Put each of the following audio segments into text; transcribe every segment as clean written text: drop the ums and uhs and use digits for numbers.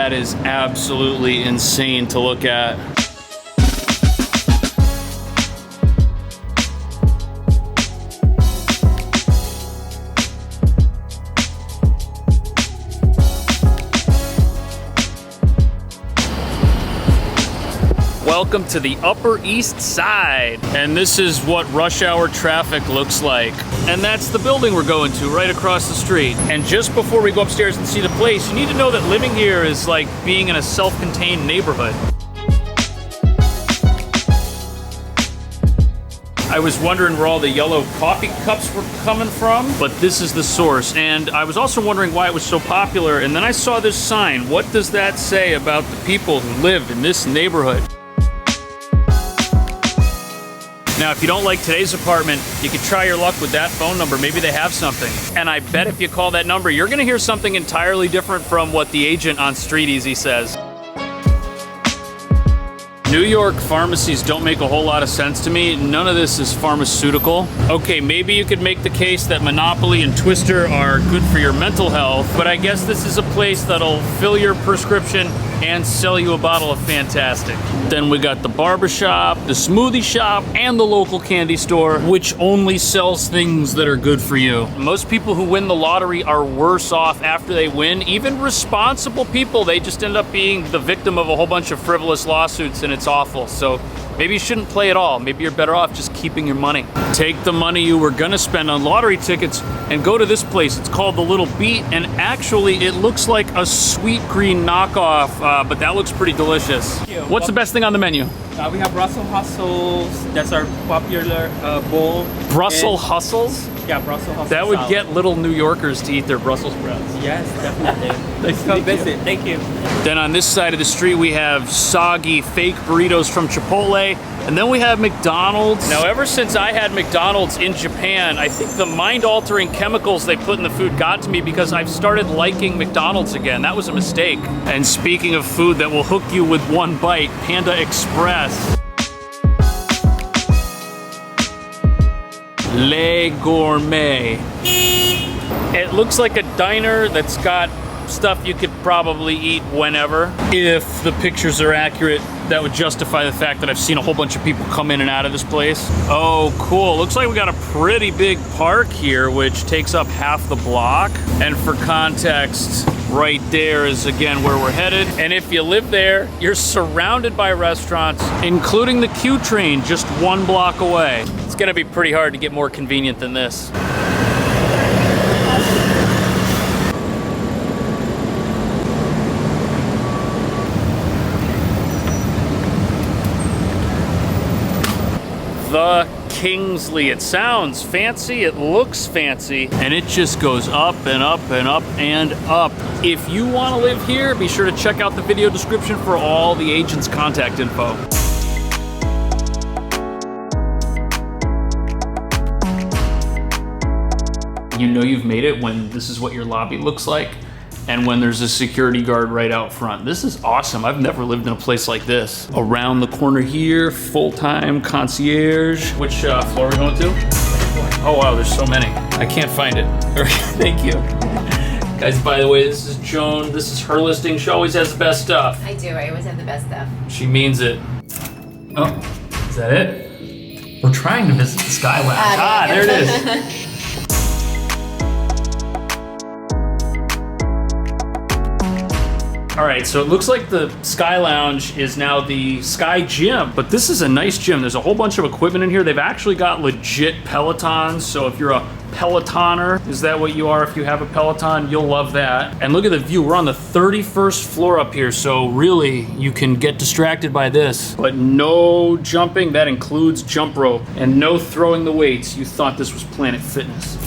That is absolutely insane to look at. Welcome to the Upper East Side. And this is what rush hour traffic looks like. And that's the building we're going to, right across the street. And just before we go upstairs and see the place, you need to know that living here is like being in a self-contained neighborhood. I was wondering where all the yellow coffee cups were coming from, but this is the source. And I was also wondering why it was so popular, and then I saw this sign. What does that say about the people who live in this neighborhood? Now, if you don't like today's apartment, you could try your luck with that phone number. Maybe they have something. And I bet if you call that number, you're gonna hear something entirely different from what the agent on Street Easy says. New York pharmacies don't make a whole lot of sense to me. None of this is pharmaceutical. Okay, maybe you could make the case that Monopoly and Twister are good for your mental health, but I guess this is a place that'll fill your prescription and sell you a bottle of Fantastic. Then we got the barbershop, the smoothie shop, and the local candy store, which only sells things that are good for you. Most people who win the lottery are worse off after they win. Even responsible people, they just end up being the victim of a whole bunch of frivolous lawsuits, and it's awful. So maybe you shouldn't play at all. Maybe you're better off just keeping your money. Take the money you were gonna spend on lottery tickets and go to this place. It's called The Little Beat, and actually it looks like a Sweet Green knockoff, but that looks pretty delicious. What's the best thing on the menu? We have Brussels Hustles. That's our popular bowl. Brussels Hustles? Yeah, Brussels Hustles. That would get little New Yorkers to eat their Brussels sprouts. Yes, definitely. Let's come visit. Thank you. Then on this side of the street, we have soggy fake burritos from Chipotle. And then we have McDonald's. Now, ever since I had McDonald's in Japan, I think the mind-altering chemicals they put in the food got to me because I've started liking McDonald's again. That was a mistake. And speaking of food that will hook you with one bite, Panda Express. Le Gourmet. It looks like a diner that's got stuff you could probably eat whenever. If the pictures are accurate, that would justify the fact that I've seen a whole bunch of people come in and out of this place. Oh, cool. Looks like we got a pretty big park here, which takes up half the block. And for context, right there is again where we're headed. And if you live there, you're surrounded by restaurants, including the Q train just 1 block away. It's gonna be pretty hard to get more convenient than this. The Kingsley. It sounds fancy, it looks fancy, and it just goes up and up and up and up. If you want to live here, be sure to check out the video description for all the agent's contact info. You know you've made it when this is what your lobby looks like, and when there's a security guard right out front. This is awesome. I've never lived in a place like this. Around the corner here, full-time concierge. Which floor are we going to? Oh wow, there's so many. I can't find it. Thank you. Guys, by the way, this is Joan. This is her listing. She always has the best stuff. I do, I always have the best stuff. She means it. Oh, is that it? We're trying to visit the Sky Lounge. There it is. All right, so it looks like the Sky Lounge is now the Sky Gym, but this is a nice gym. There's a whole bunch of equipment in here. They've actually got legit Pelotons, so if you're a Pelotoner, is that what you are? If you have a Peloton, you'll love that. And look at the view. We're on the 31st floor up here, so really, you can get distracted by this. But no jumping, that includes jump rope, and no throwing the weights. You thought this was Planet Fitness.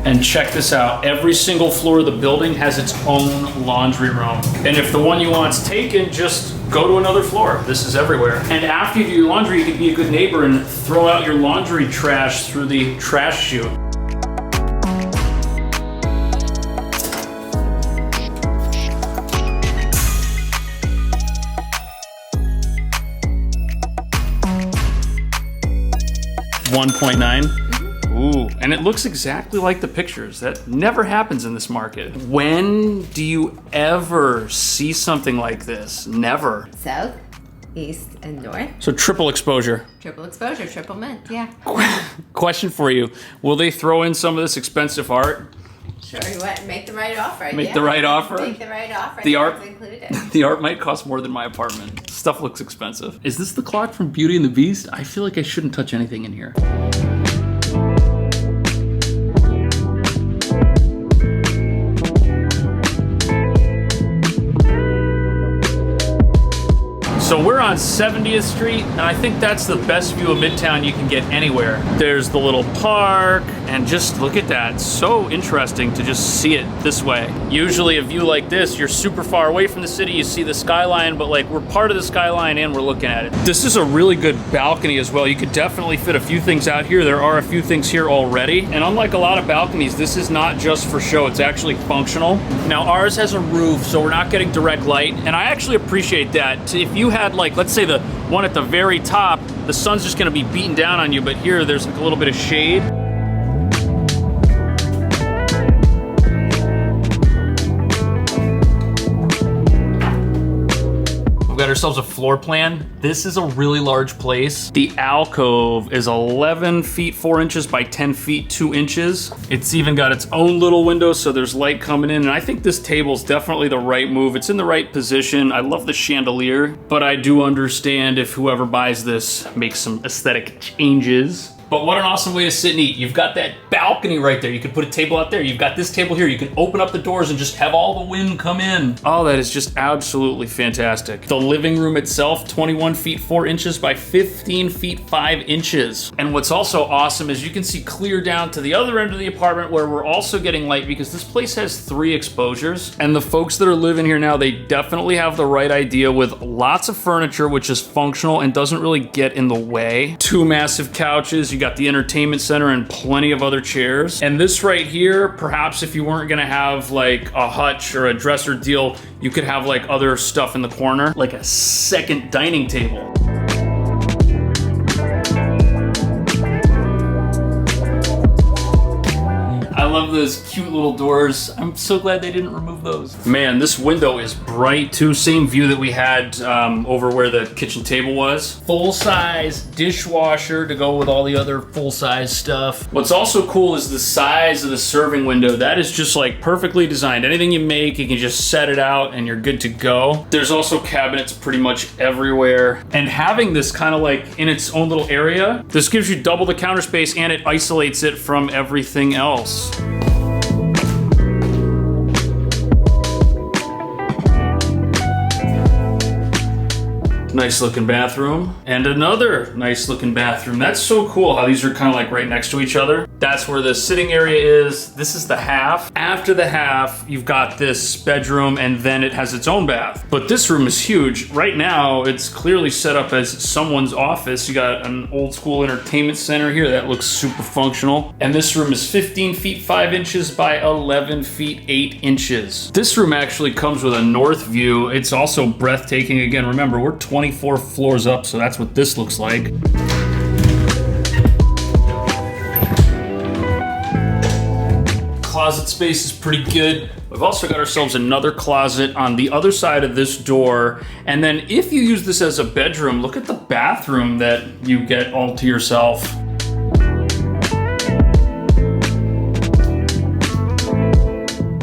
And check this out, every single floor of the building has its own laundry room. And if the one you want's taken, just go to another floor. This is everywhere. And after you do your laundry, you can be a good neighbor and throw out your laundry trash through the trash chute. $1.9. Ooh, and it looks exactly like the pictures. That never happens in this market. When do you ever see something like this? Never. South, east, and north. So triple exposure. Triple exposure, triple mint, yeah. Question for you. Will they throw in some of this expensive art? Sure, you want make the right offer. Make the right offer? Make the right offer. The art- That's included. The art might cost more than my apartment. Stuff looks expensive. Is this the clock from Beauty and the Beast? I feel like I shouldn't touch anything in here. So we're on 70th Street, and I think that's the best view of Midtown you can get anywhere. There's the little park, and just look at that. It's so interesting to just see it this way. Usually a view like this, you're super far away from the city, you see the skyline, but like we're part of the skyline and we're looking at it. This is a really good balcony as well. You could definitely fit a few things out here. There are a few things here already. And unlike a lot of balconies, this is not just for show, it's actually functional. Now ours has a roof, so we're not getting direct light, and I actually appreciate that. If you had like, let's say the one at the very top, the sun's just gonna be beating down on you, but here there's like a little bit of shade. Got ourselves a floor plan. This is a really large place. The alcove is 11 feet 4 inches by 10 feet 2 inches. It's even got its own little window, so there's light coming in, and I think this table's definitely the right move. It's in the right position. I love the chandelier, but I do understand if whoever buys this makes some aesthetic changes. But what an awesome way to sit and eat. You've got that balcony right there. You could put a table out there. You've got this table here. You can open up the doors and just have all the wind come in. Oh, that is just absolutely fantastic. The living room itself, 21 feet 4 inches by 15 feet 5 inches. And what's also awesome is you can see clear down to the other end of the apartment where we're also getting light because this place has 3 exposures. And the folks that are living here now, they definitely have the right idea with lots of furniture, which is functional and doesn't really get in the way. 2 massive couches. You got the entertainment center and plenty of other chairs. And this right here, perhaps if you weren't gonna have like a hutch or a dresser deal, you could have like other stuff in the corner, like a second dining table. I love those cute little doors. I'm so glad they didn't remove those. Man, this window is bright too. Same view that we had over where the kitchen table was. Full-size dishwasher to go with all the other full-size stuff. What's also cool is the size of the serving window. That is just like perfectly designed. Anything you make, you can just set it out and you're good to go. There's also cabinets pretty much everywhere. And having this kind of like in its own little area, this gives you double the counter space and it isolates it from everything else. Nice looking bathroom and another nice looking bathroom. That's so cool how these are kind of like right next to each other. That's where the sitting area is. This is the half. After the half, you've got this bedroom and then it has its own bath. But this room is huge. Right now, it's clearly set up as someone's office. You got an old school entertainment center here that looks super functional. And this room is 15 feet 5 inches by 11 feet 8 inches. This room actually comes with a north view. It's also breathtaking. Again, remember, we're 24 floors up, so that's what this looks like. Closet space is pretty good. We've also got ourselves another closet on the other side of this door. And then if you use this as a bedroom, look at the bathroom that you get all to yourself.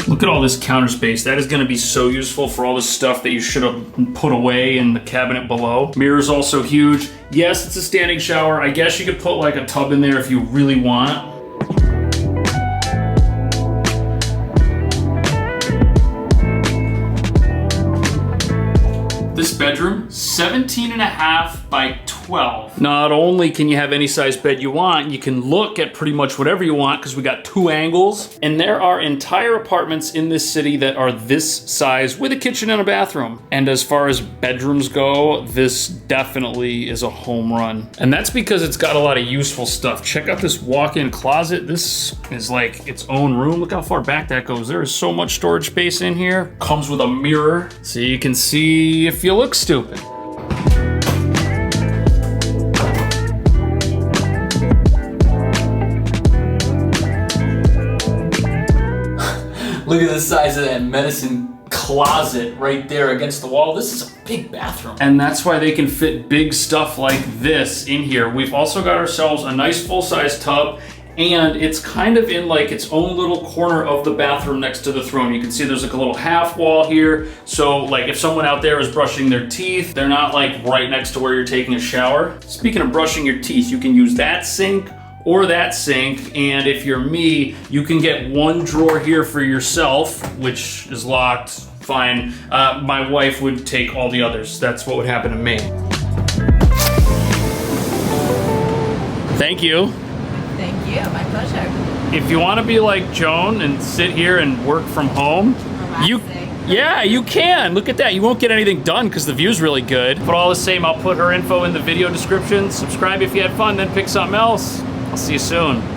Look at all this counter space. That is gonna be so useful for all the stuff that you should have put away in the cabinet below. Mirror's also huge. Yes, it's a standing shower. I guess you could put like a tub in there if you really want. This bedroom, 17.5 by 12. Not only can you have any size bed you want, you can look at pretty much whatever you want because we got 2 angles. And there are entire apartments in this city that are this size with a kitchen and a bathroom. And as far as bedrooms go, this definitely is a home run. And that's because it's got a lot of useful stuff. Check out this walk-in closet. This is like its own room. Look how far back that goes. There is so much storage space in here. Comes with a mirror so you can see if you look stupid. Look at the size of that medicine closet right there against the wall. This is a big bathroom. And that's why they can fit big stuff like this in here. We've also got ourselves a nice full-size tub, and it's kind of in like its own little corner of the bathroom next to the throne. You can see there's like a little half wall here. So like if someone out there is brushing their teeth, they're not like right next to where you're taking a shower. Speaking of brushing your teeth, you can use that sink or that sink, and if you're me, you can get one drawer here for yourself, which is locked, fine. My wife would take all the others. That's what would happen to me. Thank you. Thank you. My pleasure. If you want to be like Joan and sit here and work from home, you can. Look at that. You won't get anything done because the view's really good. But all the same, I'll put her info in the video description. Subscribe if you had fun, then pick something else. I'll see you soon.